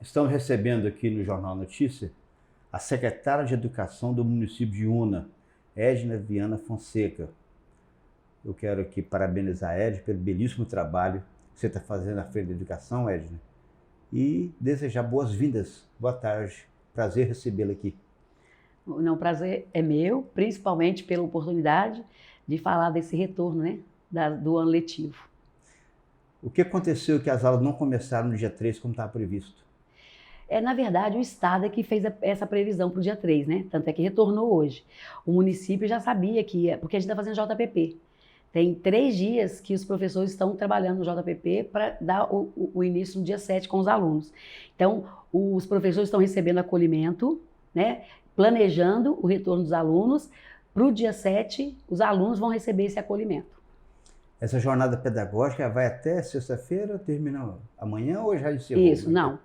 Estamos recebendo aqui no Jornal Notícia a secretária de Educação do município de Una, Edna Viana Fonseca. Eu quero aqui parabenizar a Edna pelo belíssimo trabalho que você está fazendo na frente da educação, Edna, e desejar boas-vindas. Boa tarde, prazer recebê-la aqui. Não, o prazer é meu, principalmente pela oportunidade de falar desse retorno, né, do ano letivo. O que aconteceu que as aulas não começaram no dia 3 como estava previsto? Na verdade, o Estado é que fez essa previsão para o dia 3, né? Tanto é que retornou hoje. O município já sabia que ia, porque a gente está fazendo JPP. Tem 3 dias que os professores estão trabalhando no JPP para dar o início no dia 7 com os alunos. Então, os professores estão recebendo acolhimento, né? Planejando o retorno dos alunos. Para o dia 7, os alunos vão receber esse acolhimento. Essa jornada pedagógica vai até sexta-feira, termina amanhã ou já encerrou? Isso, não.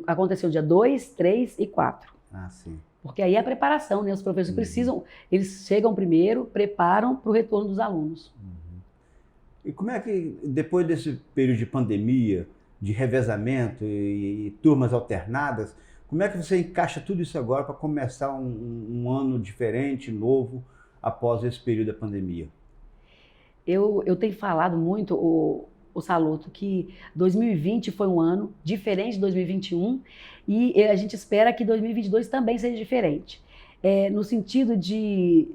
Aconteceu dia 2, 3 e 4. Ah, sim. Porque aí é a preparação, né? Os professores precisam, eles chegam primeiro, preparam para o retorno dos alunos. E como é que, depois desse período de pandemia, de revezamento e turmas alternadas, como é que você encaixa tudo isso agora para começar um ano diferente, novo, após esse período da pandemia? Eu tenho falado muito, o Saloto, que 2020 foi um ano diferente de 2021 e a gente espera que 2022 também seja diferente. No sentido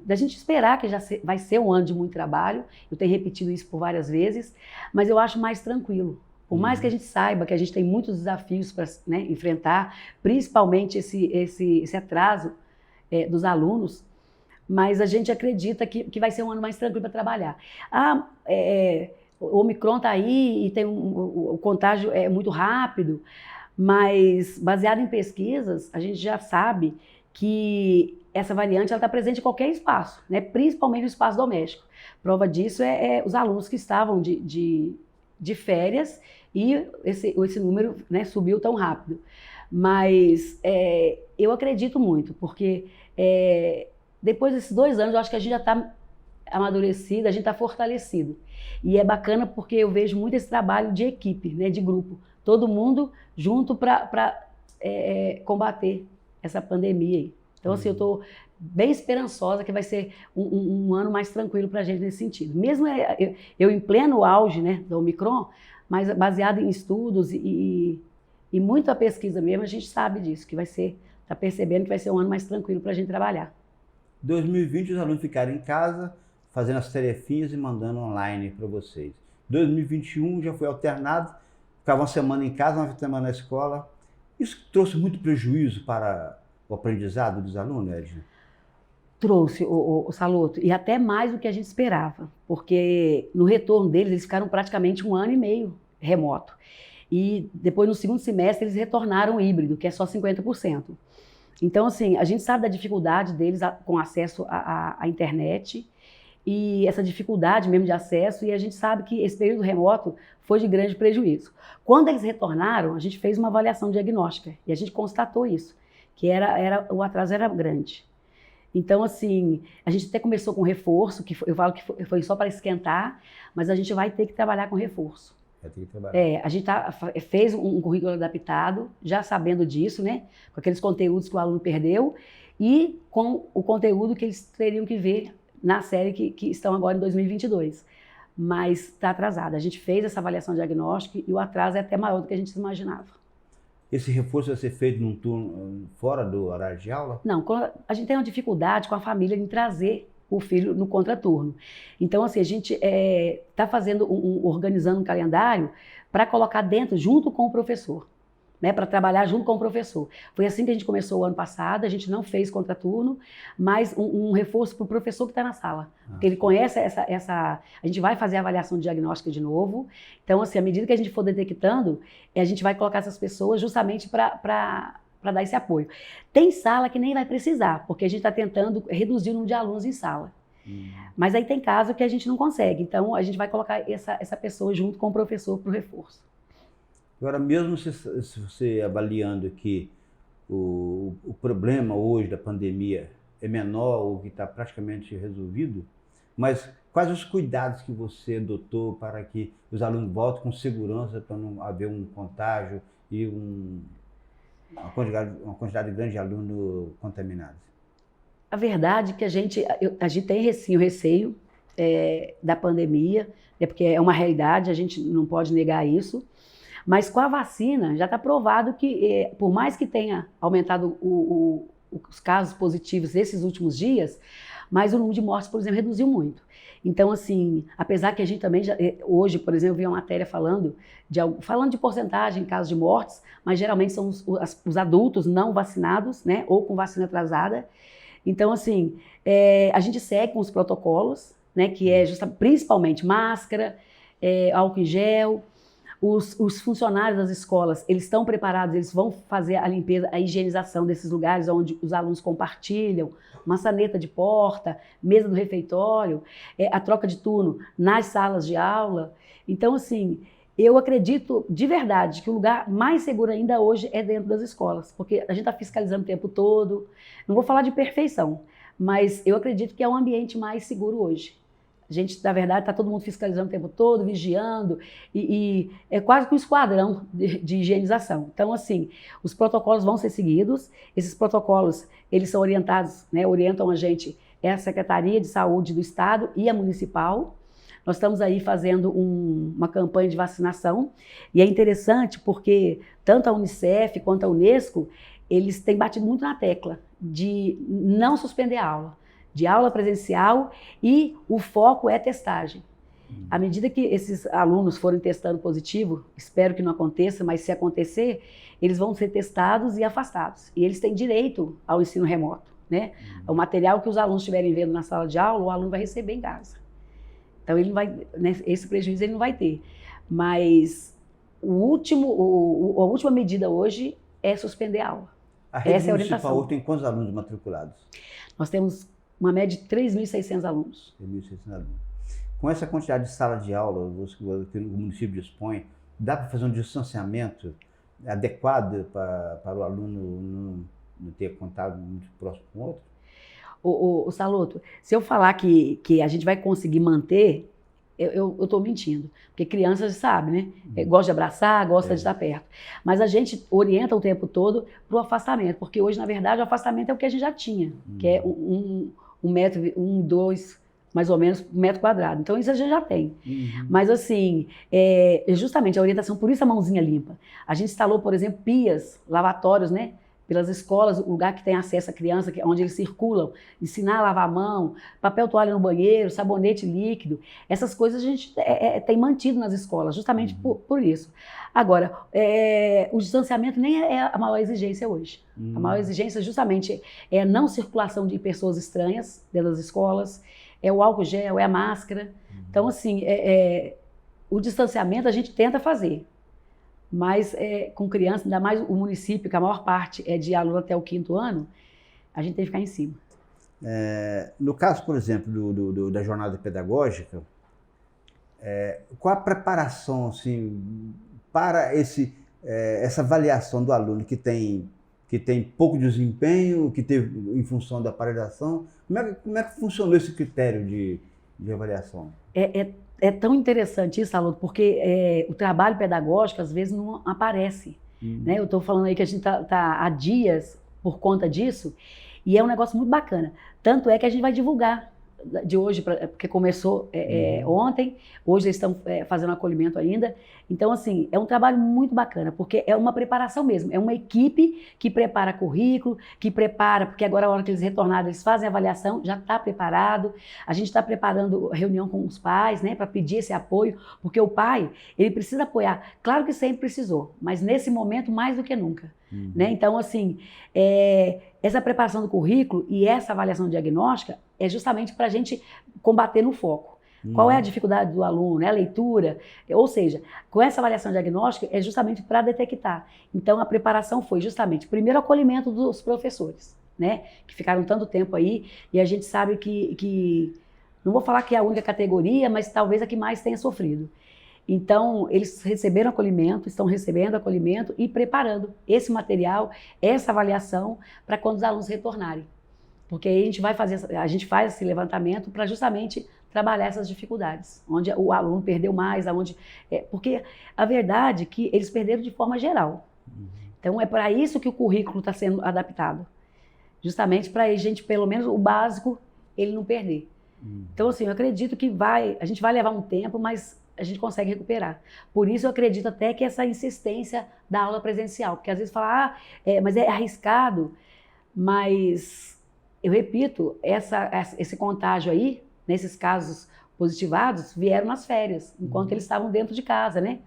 da gente esperar que vai ser um ano de muito trabalho, eu tenho repetido isso por várias vezes, mas eu acho mais tranquilo. Por mais que a gente saiba que a gente tem muitos desafios para, né, enfrentar, principalmente esse atraso dos alunos, mas a gente acredita que vai ser um ano mais tranquilo para trabalhar. O Omicron está aí e tem o contágio é muito rápido, mas baseado em pesquisas, a gente já sabe que essa variante está presente em qualquer espaço, né? Principalmente no espaço doméstico. Prova disso é os alunos que estavam de férias e esse número, né, subiu tão rápido. Mas eu acredito muito, porque depois desses 2 anos, eu acho que a gente já está amadurecido, a gente está fortalecido. E é bacana porque eu vejo muito esse trabalho de equipe, né, de grupo. Todo mundo junto para combater essa pandemia aí. Então, assim, eu estou bem esperançosa que vai ser um ano mais tranquilo para a gente nesse sentido. Mesmo eu em pleno auge, né, do Omicron, mas baseado em estudos e muita pesquisa mesmo, a gente sabe disso, que está percebendo que vai ser um ano mais tranquilo para a gente trabalhar. 2020 os alunos ficaram em casa, fazendo as tarefinhas e mandando online para vocês. 2021 já foi alternado, ficava uma semana em casa, uma semana na escola. Isso trouxe muito prejuízo para o aprendizado dos alunos, Edna? Trouxe, o Saloto, e até mais do que a gente esperava, porque no retorno deles, eles ficaram praticamente 1 ano e meio remoto. E depois, no segundo semestre, eles retornaram híbrido, que é só 50%. Então, assim, a gente sabe da dificuldade deles com acesso à internet e essa dificuldade mesmo de acesso, e a gente sabe que esse período remoto foi de grande prejuízo. Quando eles retornaram, a gente fez uma avaliação diagnóstica e a gente constatou isso, que o atraso era grande. Então, assim, a gente até começou com reforço, eu falo que foi só para esquentar, mas a gente vai ter que trabalhar com reforço. A gente fez um currículo adaptado, já sabendo disso, né? Com aqueles conteúdos que o aluno perdeu e com o conteúdo que eles teriam que ver na série que estão agora em 2022. Mas está atrasado. A gente fez essa avaliação diagnóstica e o atraso é até maior do que a gente imaginava. Esse reforço vai ser feito num turno fora do horário de aula? Não, a gente tem uma dificuldade com a família em trazer o filho no contraturno. Então, assim, a gente está organizando um calendário para colocar dentro, junto com o professor, né, para trabalhar junto com o professor. Foi assim que a gente começou o ano passado, a gente não fez contraturno, mas um reforço para o professor que está na sala, porque ele conhece a gente vai fazer a avaliação diagnóstica de novo, então, assim, à medida que a gente for detectando, a gente vai colocar essas pessoas justamente para dar esse apoio. Tem sala que nem vai precisar, porque a gente está tentando reduzir o número de alunos em sala. Mas aí tem caso que a gente não consegue, então a gente vai colocar essa pessoa junto com o professor para o reforço. Agora, mesmo se você avaliando que o problema hoje da pandemia é menor ou que está praticamente resolvido, Mas quais os cuidados que você adotou para que os alunos voltem com segurança, para não haver um contágio e uma quantidade grande de alunos contaminados? A verdade é que a gente tem receio da pandemia, porque é uma realidade, a gente não pode negar isso. Mas com a vacina já está provado que, por mais que tenha aumentado os casos positivos esses últimos dias, mas o número de mortes, por exemplo, reduziu muito. Então, assim, apesar que a gente também, hoje, por exemplo, eu vi uma matéria falando de porcentagem em casos de mortes, mas geralmente são os adultos não vacinados, né, ou com vacina atrasada. Então, assim, a gente segue com os protocolos, né, que é principalmente máscara, álcool em gel. Os funcionários das escolas, eles estão preparados, eles vão fazer a limpeza, a higienização desses lugares onde os alunos compartilham, maçaneta de porta, mesa do refeitório, a troca de turno nas salas de aula. Então, assim, eu acredito de verdade que o lugar mais seguro ainda hoje é dentro das escolas, porque a gente está fiscalizando o tempo todo. Não vou falar de perfeição, mas eu acredito que é um ambiente mais seguro hoje. A gente, na verdade, está todo mundo fiscalizando o tempo todo, vigiando, e é quase que um esquadrão de higienização. Então, assim, os protocolos vão ser seguidos, esses protocolos, eles são orientados, né, orientam a gente, é a Secretaria de Saúde do Estado e a Municipal. Nós estamos aí fazendo uma campanha de vacinação, e é interessante porque tanto a Unicef quanto a Unesco, eles têm batido muito na tecla de não suspender a aula, de aula presencial, e o foco é testagem. À medida que esses alunos forem testando positivo, espero que não aconteça, mas se acontecer, eles vão ser testados e afastados. E eles têm direito ao ensino remoto, né? O material que os alunos estiverem vendo na sala de aula, o aluno vai receber em casa. Então, ele não vai, né, esse prejuízo ele não vai ter. Mas a última medida hoje é suspender a aula. A rede Essa é a orientação. municipal tem quantos alunos matriculados? Nós temos uma média de 3.600 alunos. 3.600 alunos. Com essa quantidade de sala de aula que o município dispõe, dá para fazer um distanciamento adequado para o aluno não ter contato muito próximo com o outro? O Saloto, se eu falar que a gente vai conseguir manter, eu estou mentindo. Porque crianças sabem, né? Gosta de abraçar, gosta de estar perto. Mas a gente orienta o tempo todo para o afastamento. Porque hoje, na verdade, o afastamento é o que a gente já tinha. Que é dois, mais ou menos, metro quadrado. Então, isso a gente já tem. Mas, assim, justamente a orientação, por isso a mãozinha limpa. A gente instalou, por exemplo, pias, lavatórios, né? Pelas escolas, o lugar que tem acesso à criança, onde eles circulam, ensinar a lavar a mão, papel toalha no banheiro, sabonete líquido, essas coisas a gente tem mantido nas escolas, justamente por isso. Agora, o distanciamento nem é a maior exigência hoje. A maior exigência justamente é a não circulação de pessoas estranhas dentro das escolas, é o álcool gel, é a máscara. Então, assim, o distanciamento a gente tenta fazer. Mas com criança, ainda mais o município, que a maior parte é de aluno até o 5º ano, a gente tem que ficar em cima. No caso, por exemplo, da jornada pedagógica, qual a preparação assim, para essa avaliação do aluno que tem pouco desempenho, que teve em função da paralisação? Como é que funcionou esse critério de avaliação? É tão interessante isso, Saloto, porque o trabalho pedagógico às vezes não aparece. Né? Eu estou falando aí que a gente tá há dias por conta disso, e é um negócio muito bacana. Tanto é que a gente vai divulgar de hoje, porque começou ontem, hoje eles estão fazendo acolhimento ainda. Então, assim, é um trabalho muito bacana, porque é uma preparação mesmo, é uma equipe que prepara currículo, que prepara, porque agora a hora que eles retornarem, eles fazem a avaliação, já está preparado. A gente está preparando reunião com os pais, né, para pedir esse apoio, porque o pai, ele precisa apoiar. Claro que sempre precisou, mas nesse momento mais do que nunca. Né? Então, assim, essa preparação do currículo e essa avaliação diagnóstica é justamente para a gente combater no foco. Qual é a dificuldade do aluno, é a leitura? Ou seja, com essa avaliação diagnóstica é justamente para detectar. Então, a preparação foi justamente, primeiro, o acolhimento dos professores, né? Que ficaram tanto tempo aí, e a gente sabe que não vou falar que é a única categoria, mas talvez a que mais tenha sofrido. Então, eles receberam acolhimento, estão recebendo acolhimento e preparando esse material, essa avaliação, para quando os alunos retornarem. Porque aí a gente faz esse levantamento para justamente trabalhar essas dificuldades, onde o aluno perdeu mais, porque a verdade é que eles perderam de forma geral. Então é para isso que o currículo está sendo adaptado, justamente para a gente, pelo menos o básico, ele não perder. Então assim, eu acredito que a gente vai levar um tempo, mas a gente consegue recuperar. Por isso eu acredito até que essa insistência da aula presencial, porque às vezes fala, mas é arriscado, mas eu repito, esse contágio aí, nesses casos positivados, vieram nas férias, enquanto eles estavam dentro de casa, né?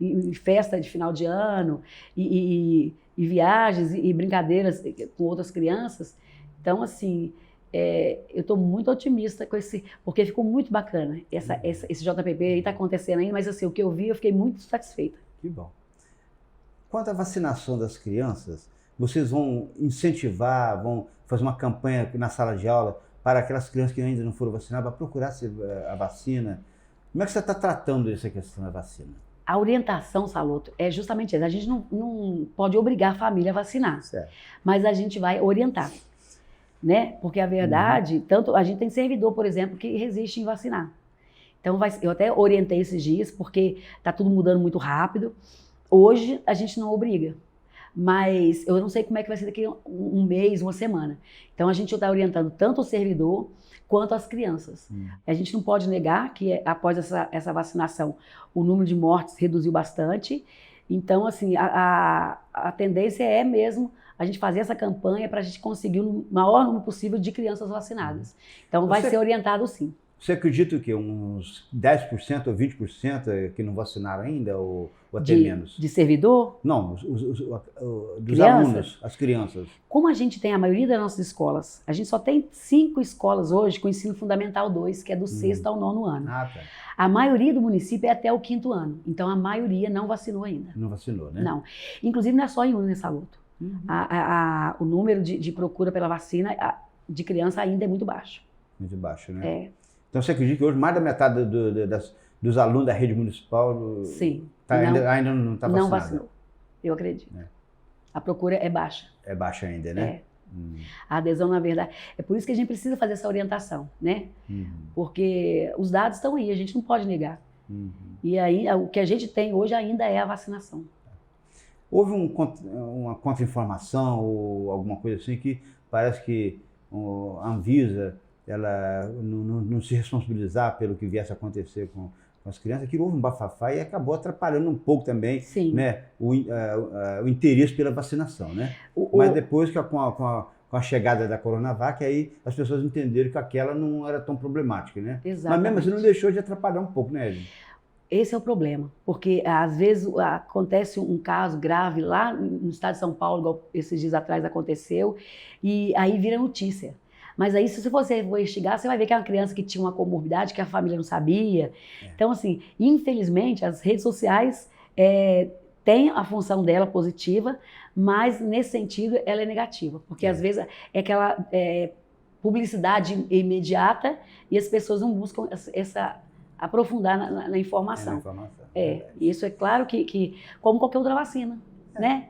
Em festa de final de ano, e viagens e brincadeiras com outras crianças. Então, assim, eu estou muito otimista com porque ficou muito bacana. Esse JPP aí está acontecendo ainda, mas assim, o que eu vi, eu fiquei muito satisfeita. Que bom. Quanto à vacinação das crianças, vocês vão incentivar, vão fazer uma campanha na sala de aula para aquelas crianças que ainda não foram vacinadas, para procurar a vacina? Como é que você está tratando essa questão da vacina? A orientação, Saloto, é justamente essa. A gente não pode obrigar a família a vacinar, certo, mas a gente vai orientar, né? Porque a verdade, tanto a gente tem servidor, por exemplo, que resiste em vacinar. Então, eu até orientei esses dias, porque está tudo mudando muito rápido. Hoje, a gente não obriga. Mas eu não sei como é que vai ser daqui um mês, uma semana. Então, a gente está orientando tanto o servidor quanto as crianças. A gente não pode negar que após essa vacinação, o número de mortes reduziu bastante. Então, assim, a tendência é mesmo a gente fazer essa campanha para a gente conseguir o maior número possível de crianças vacinadas. Então, vai ser orientado sim. Você acredita que uns 10% ou 20% que não vacinaram ainda, ou até menos? De servidor? Não, dos alunos, as crianças. Como a gente tem a maioria das nossas escolas, a gente só tem 5 escolas hoje com ensino fundamental 2, que é do 6º ao 9º ano. Ah, tá. A maioria do município é até o 5º ano, então a maioria não vacinou ainda. Não vacinou, né? Não. Inclusive não é só em Una, nessa luta. O número de procura pela vacina de criança ainda é muito baixo. Muito baixo, né? Então você acredita que hoje mais da metade dos alunos da rede municipal sim, ainda não está vacinado? Não vacinou, eu acredito. A procura é baixa. É baixa ainda, né? A adesão, na verdade, é por isso que a gente precisa fazer essa orientação, né? Porque os dados estão aí, a gente não pode negar. E aí, o que a gente tem hoje ainda é a vacinação. Houve uma contra-informação ou alguma coisa assim que parece que a Anvisa ela não se responsabilizar pelo que viesse a acontecer com as crianças, que houve um bafafá e acabou atrapalhando um pouco também, né, o interesse pela vacinação, né? Mas depois com a chegada da Coronavac, aí as pessoas entenderam que aquela não era tão problemática, né? Exatamente. Mas mesmo assim não deixou de atrapalhar um pouco, né, Edna? Esse é o problema, porque às vezes acontece um caso grave lá no estado de São Paulo, igual esses dias atrás aconteceu, e aí vira notícia. Mas aí, se você for investigar, você vai ver que é uma criança que tinha uma comorbidade que a família não sabia. Então, assim, infelizmente, as redes sociais têm a função dela positiva, mas, nesse sentido, ela é negativa. Porque, às vezes, é aquela publicidade imediata e as pessoas não buscam aprofundar na informação. Isso é claro que como qualquer outra vacina, né?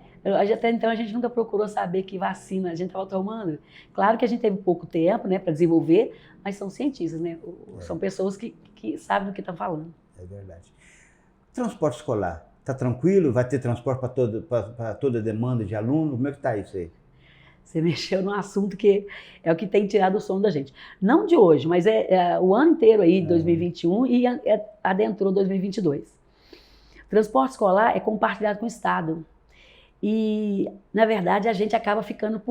Até então a gente nunca procurou saber que vacina a gente estava tomando. Claro que a gente teve pouco tempo, né, para desenvolver, mas são cientistas, né? São pessoas que sabem do que estão falando. É verdade. Transporte escolar, está tranquilo? Vai ter transporte para toda a demanda de aluno? Como é que está isso aí? Você mexeu num assunto que é o que tem tirado o sono da gente. Não de hoje, mas o ano inteiro aí, 2021, e adentrou 2022. Transporte escolar é compartilhado com o Estado. E, na verdade, a gente acaba ficando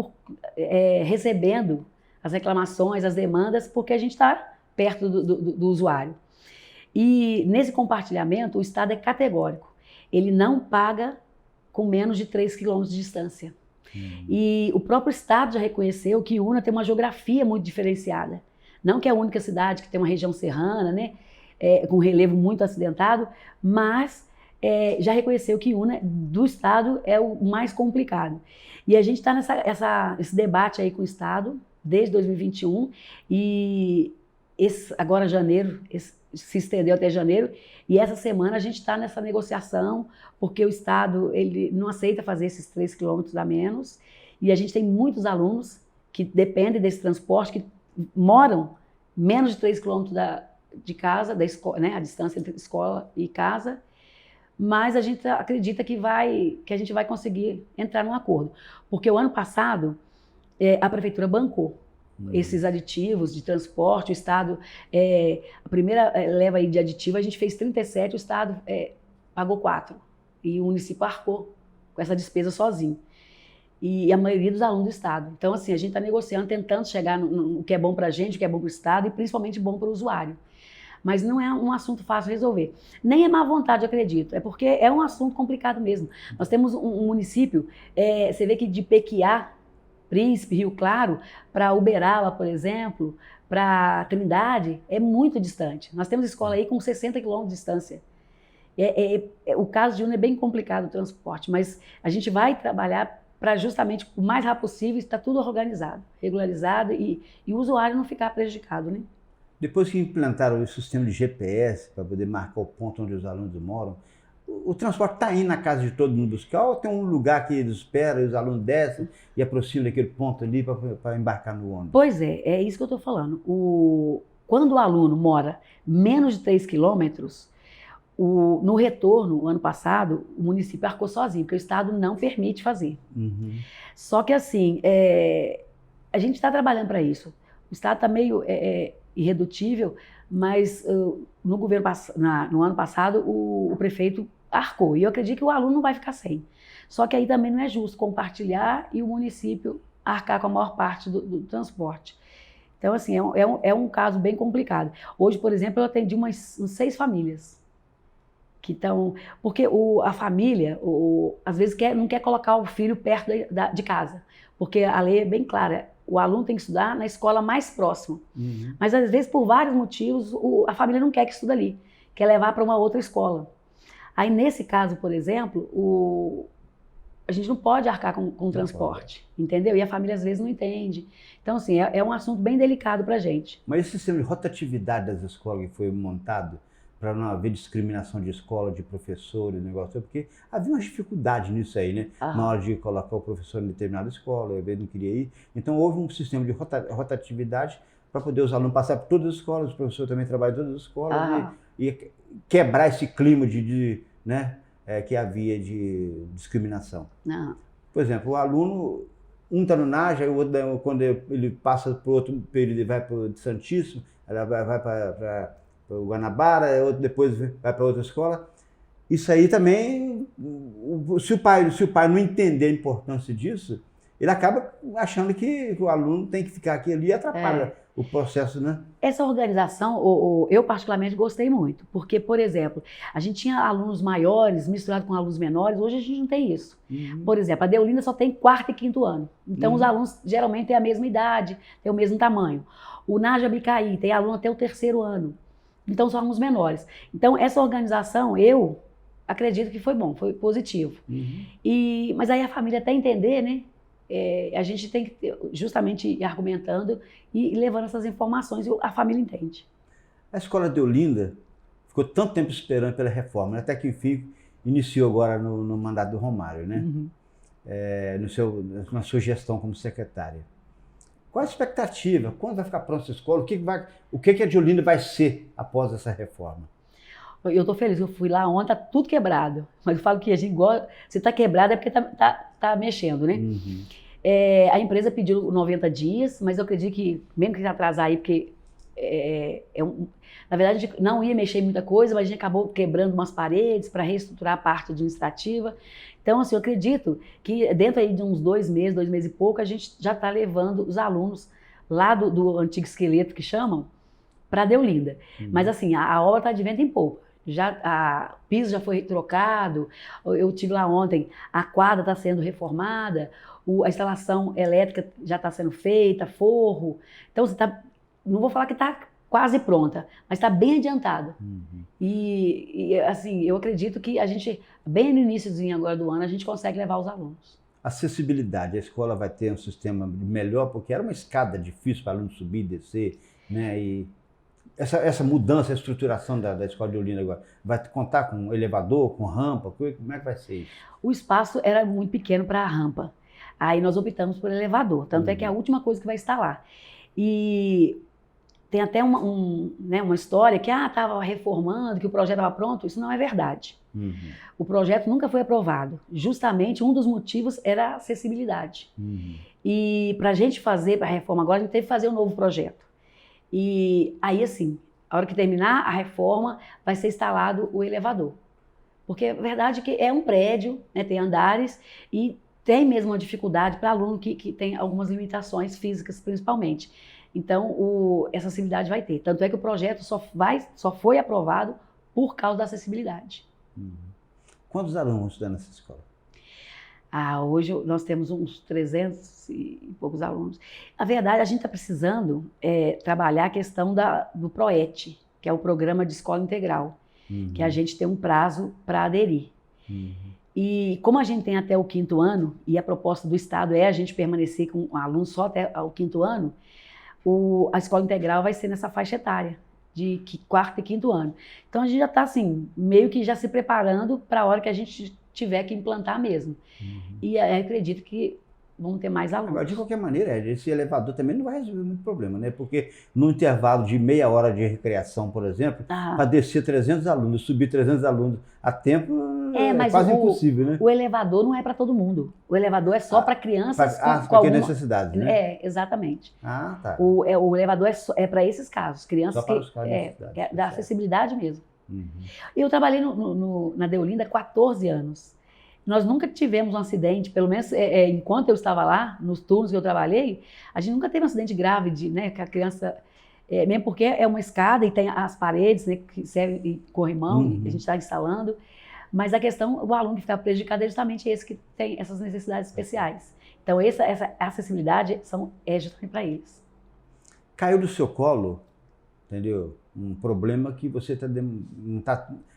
recebendo as reclamações, as demandas, porque a gente está perto do usuário. E, nesse compartilhamento, o Estado é categórico. Ele não paga com menos de 3 quilômetros de distância. E o próprio Estado já reconheceu que Una tem uma geografia muito diferenciada. Não que é a única cidade que tem uma região serrana, né, com relevo muito acidentado, mas já reconheceu que Una, do Estado, é o mais complicado. E a gente está nesse debate aí com o Estado desde 2021 e agora janeiro, se estendeu até janeiro, e essa semana a gente está nessa negociação porque o Estado ele não aceita fazer esses 3 quilômetros a menos e a gente tem muitos alunos que dependem desse transporte, que moram menos de 3 quilômetros de casa, da escola, né, a distância entre escola e casa, mas a gente acredita que a gente vai conseguir entrar num acordo. Porque o ano passado, a prefeitura bancou esses aditivos de transporte, o Estado, a primeira leva aí de aditivo, a gente fez 37, o Estado pagou 4, e o município arcou com essa despesa sozinho. E a maioria dos alunos do Estado. Então, assim, a gente está negociando, tentando chegar no que é bom para a gente, o que é bom para o Estado e principalmente bom para o usuário. Mas não é um assunto fácil de resolver. Nem é má vontade, eu acredito. É porque é um assunto complicado mesmo. Nós temos um município, você vê que de Pequiá, Príncipe, Rio Claro, para Uberaba, por exemplo, para Trindade, é muito distante. Nós temos escola aí com 60 quilômetros de distância. O caso de Una é bem complicado o transporte, mas a gente vai trabalhar para justamente o mais rápido possível estar tudo organizado, regularizado e o usuário não ficar prejudicado, né? Depois que implantaram o sistema de GPS para poder marcar o ponto onde os alunos moram, o transporte está indo na casa de todo mundo buscar ou tem um lugar que eles esperam e os alunos descem e aproximam daquele ponto ali para embarcar no ônibus? Pois é isso que eu estou falando. Quando o aluno mora menos de 3 quilômetros, no retorno, o ano passado, o município arcou sozinho, porque o Estado não permite fazer. Uhum. Só que assim, a gente está trabalhando para isso. O Estado está meio irredutível, mas no ano passado o prefeito arcou. E eu acredito que o aluno não vai ficar sem. Só que aí também não é justo compartilhar e o município arcar com a maior parte do transporte. Então, assim, é um caso bem complicado. Hoje, por exemplo, eu atendi umas 6 famílias. Porque a família, às vezes, não quer colocar o filho perto de casa. Porque a lei é bem clara, o aluno tem que estudar na escola mais próxima. Uhum. Mas, às vezes, por vários motivos, a família não quer que estude ali, quer levar para uma outra escola. Aí, nesse caso, por exemplo, a gente não pode arcar com o transporte, entendeu? E a família, às vezes, não entende. Então, assim, é um assunto bem delicado para a gente. Mas esse sistema de rotatividade das escolas que foi montado para não haver discriminação de escola, de professores, negócio, porque havia uma dificuldade nisso aí, né? Na hora de colocar o professor em determinada escola, às vezes não queria ir. Então houve um sistema de rotatividade para poder os alunos passar por todas as escolas, os professores também trabalham em todas as escolas e quebrar esse clima né, que havia de discriminação. Por exemplo, o aluno, um está no Naja, o outro, quando ele passa para outro período e vai para o Santíssimo, ela vai para o Guanabara, outro depois vai para outra escola. Isso aí também, se o pai não entender a importância disso, ele acaba achando que o aluno tem que ficar aqui ali e atrapalha o processo, né? Essa organização, eu particularmente gostei muito, porque, por exemplo, a gente tinha alunos maiores misturados com alunos menores, hoje a gente não tem isso. Uhum. Por exemplo, a Deolinda só tem 4º e 5º ano, então os alunos geralmente têm a mesma idade, têm o mesmo tamanho. O Naja Bicaí tem aluno até o 3º ano. Então, são alunos menores. Então, essa organização, eu acredito que foi bom, foi positivo. Uhum. Mas aí a família até entender, né? A gente tem que justamente ir argumentando e levando essas informações, e a família entende. A escola Deolinda ficou tanto tempo esperando pela reforma, até que enfim iniciou agora no mandato do Romário, né? Uhum. Na sua gestão como secretária. Qual a expectativa? Quando vai ficar pronta essa escola? O que a Deolinda vai ser após essa reforma? Eu estou feliz, eu fui lá ontem, tá tudo quebrado. Mas eu falo que a gente gosta, se está quebrado é porque tá mexendo, né? Uhum. A empresa pediu 90 dias, mas eu acredito que, mesmo que se atrasar aí, porque na verdade a gente não ia mexer em muita coisa, mas a gente acabou quebrando umas paredes para reestruturar a parte administrativa. Então, assim, eu acredito que dentro aí de uns 2 meses e pouco, a gente já está levando os alunos lá do antigo esqueleto, que chamam, para Deolinda. Mas, assim, a obra está de vento em pouco. O piso já foi trocado, eu estive lá ontem, a quadra está sendo reformada, a instalação elétrica já está sendo feita, forro. Então, não vou falar que está quase pronta, mas está bem adiantada. Uhum. E, assim, eu acredito que a gente, bem no iníciozinho agora do ano, a gente consegue levar os alunos. Acessibilidade, a escola vai ter um sistema melhor, porque era uma escada difícil para o aluno subir e descer, né? E essa mudança, a estruturação da escola de Deolinda agora, vai contar com elevador, com rampa? Como é que vai ser isso? O espaço era muito pequeno para a rampa. Aí nós optamos por elevador, tanto é que é a última coisa que vai instalar. E tem até né, uma história que estava reformando, que o projeto estava pronto. Isso não é verdade. Uhum. O projeto nunca foi aprovado. Justamente um dos motivos era a acessibilidade. Uhum. E para a gente fazer a reforma agora, a gente teve que fazer um novo projeto. E aí, assim, a hora que terminar a reforma, vai ser instalado o elevador. Porque a verdade é que é um prédio, né, tem andares, e tem mesmo uma dificuldade para aluno que tem algumas limitações físicas, principalmente. Então, essa acessibilidade vai ter. Tanto é que o projeto só foi aprovado por causa da acessibilidade. Uhum. Quantos alunos estão nessa escola? Hoje nós temos uns 300 e poucos alunos. Na verdade, a gente está precisando trabalhar a questão do PROET, que é o Programa de Escola Integral, que a gente tem um prazo para aderir. E como a gente tem até o 5º ano, e a proposta do Estado é a gente permanecer com um aluno só até o 5º ano, a escola integral vai ser nessa faixa etária, de 4º e 5º ano. Então a gente já está assim, meio que já se preparando para a hora que a gente tiver que implantar mesmo. E acredito que vão ter mais alunos. Agora, de qualquer maneira, esse elevador também não vai resolver muito problema, né? Porque no intervalo de meia hora de recreação, por exemplo, para descer 300 alunos, subir 300 alunos a tempo, é quase impossível, né? O elevador não é para todo mundo. O elevador é só para crianças com alguma necessidade, né? Exatamente. Tá. O elevador é para esses casos, crianças só para os casos da acessibilidade mesmo. Eu trabalhei na Deolinda há 14 anos. Nós nunca tivemos um acidente, pelo menos enquanto eu estava lá, nos turnos que eu trabalhei, a gente nunca teve um acidente grave, né, que a criança, mesmo porque é uma escada e tem as paredes, né, que servem de corrimão, e a gente está instalando, mas a questão, o aluno que fica prejudicado é justamente esse que tem essas necessidades especiais. Então essa acessibilidade é justamente para eles. Caiu do seu colo, entendeu? Um problema que você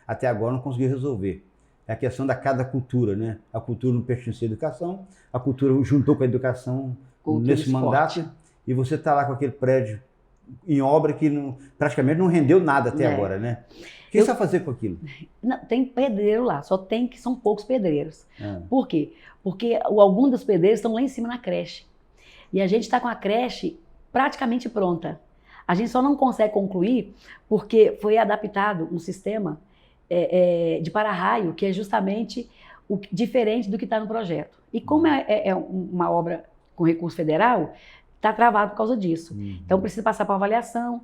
até agora não conseguiu resolver. É a questão da cada cultura, né? A cultura não pertence à educação, a cultura juntou com a educação nesse mandato, e você está lá com aquele prédio em obra que praticamente não rendeu nada até agora, né? O que você vai fazer com aquilo? Não, tem pedreiro lá, são poucos pedreiros. Por quê? Porque alguns dos pedreiros estão lá em cima na creche. E a gente está com a creche praticamente pronta. A gente só não consegue concluir porque foi adaptado um sistema de para-raio, que é justamente diferente do que está no projeto. E como é uma obra com recurso federal, está travado por causa disso. Então precisa passar para avaliação.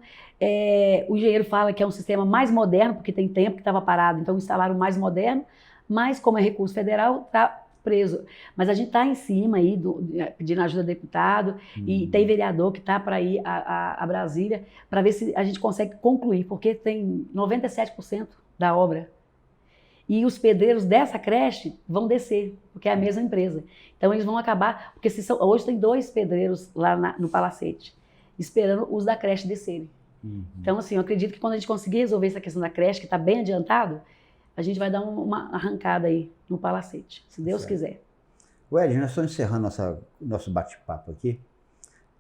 O engenheiro fala que é um sistema mais moderno, porque tem tempo que estava parado, então instalaram o mais moderno, mas como é recurso federal, está preso. Mas a gente está em cima aí, pedindo ajuda do deputado, e tem vereador que está para ir a Brasília, para ver se a gente consegue concluir, porque tem 97% da obra. E os pedreiros dessa creche vão descer, porque é a mesma empresa. Então eles vão acabar, porque hoje tem 2 pedreiros lá no Palacete, esperando os da creche descerem. Então assim, eu acredito que quando a gente conseguir resolver essa questão da creche, que está bem adiantado, a gente vai dar uma arrancada aí no Palacete, se Deus quiser. Edna, nós estamos encerrando nosso bate-papo aqui,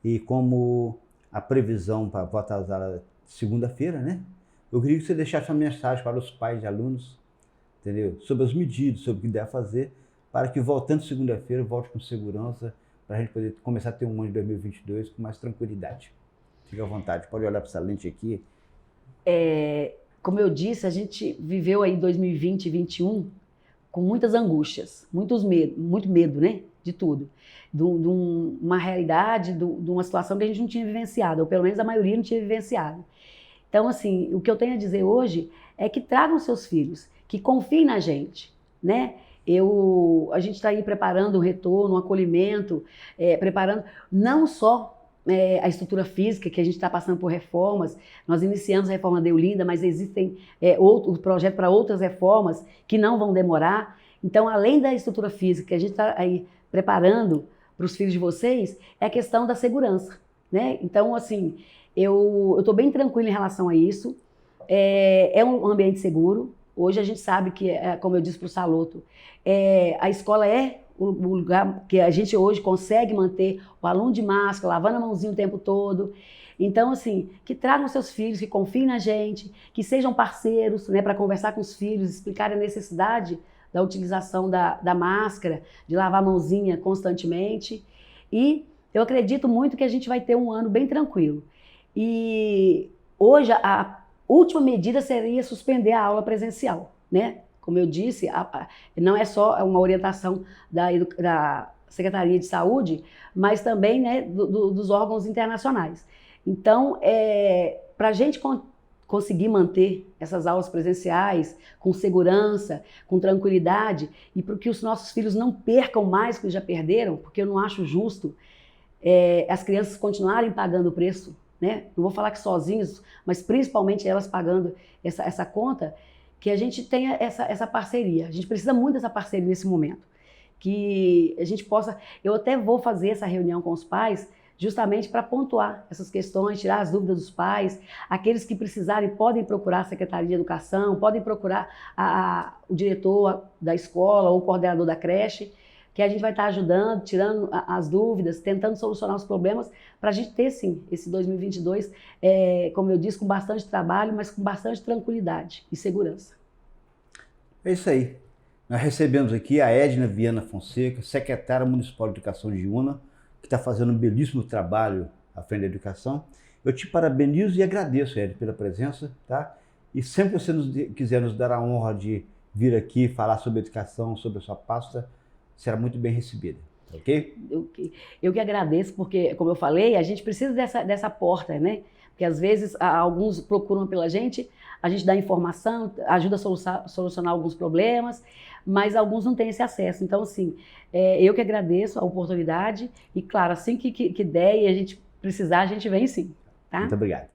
e como a previsão para voltar a usar segunda-feira, né? Eu queria que você deixasse uma mensagem para os pais e alunos, entendeu? Sobre as medidas, sobre o que deve fazer, para que voltando segunda-feira, volte com segurança, para a gente poder começar a ter um ano de 2022 com mais tranquilidade. Fique à vontade, pode olhar para essa lente aqui. Como eu disse, a gente viveu aí 2020 e 2021 com muitas angústias, muito medo, né? De tudo. De uma realidade, de uma situação que a gente não tinha vivenciado, ou pelo menos a maioria não tinha vivenciado. Então, assim, o que eu tenho a dizer hoje é que tragam seus filhos, que confiem na gente, né? A gente está aí preparando o retorno, o acolhimento, preparando não só a estrutura física, que a gente está passando por reformas. Nós iniciamos a reforma Deolinda, mas existem outro projeto para outras reformas que não vão demorar. Então, além da estrutura física que a gente está aí preparando para os filhos de vocês, é a questão da segurança, né? Então, assim, eu estou bem tranquila em relação a isso. É um ambiente seguro. Hoje a gente sabe que, como eu disse para o Saloto, a escola é o lugar que a gente hoje consegue manter o aluno de máscara, lavando a mãozinha o tempo todo. Então, assim, que tragam seus filhos, que confiem na gente, que sejam parceiros, né, para conversar com os filhos, explicarem a necessidade da utilização da máscara, de lavar a mãozinha constantemente. E eu acredito muito que a gente vai ter um ano bem tranquilo. E hoje a última medida seria suspender a aula presencial, né? Como eu disse, não é só uma orientação da Secretaria de Saúde, mas também, né, dos órgãos internacionais. Então, para a gente conseguir manter essas aulas presenciais com segurança, com tranquilidade, e para que os nossos filhos não percam mais que já perderam, porque eu não acho justo as crianças continuarem pagando o preço, né? Não vou falar que sozinhos, mas principalmente elas pagando essa conta, que a gente tenha essa parceria. A gente precisa muito dessa parceria nesse momento. Que a gente possa... Eu até vou fazer essa reunião com os pais justamente para pontuar essas questões, tirar as dúvidas dos pais. Aqueles que precisarem podem procurar a Secretaria de Educação, podem procurar o diretor da escola ou o coordenador da creche, que a gente vai estar ajudando, tirando as dúvidas, tentando solucionar os problemas, para a gente ter, sim, esse 2022, como eu disse, com bastante trabalho, mas com bastante tranquilidade e segurança. É isso aí. Nós recebemos aqui a Edna Viana Fonseca, secretária municipal de educação de Una, que está fazendo um belíssimo trabalho à frente da educação. Eu te parabenizo e agradeço, Edna, pela presença, tá? E sempre que você quiser nos dar a honra de vir aqui falar sobre educação, sobre a sua pasta, será muito bem recebida, ok? Eu que agradeço, porque, como eu falei, a gente precisa dessa porta, né? Porque às vezes alguns procuram pela gente, a gente dá informação, ajuda a solucionar alguns problemas, mas alguns não têm esse acesso. Então, assim, eu que agradeço a oportunidade e, claro, assim que der e a gente precisar, a gente vem sim, tá? Muito obrigado.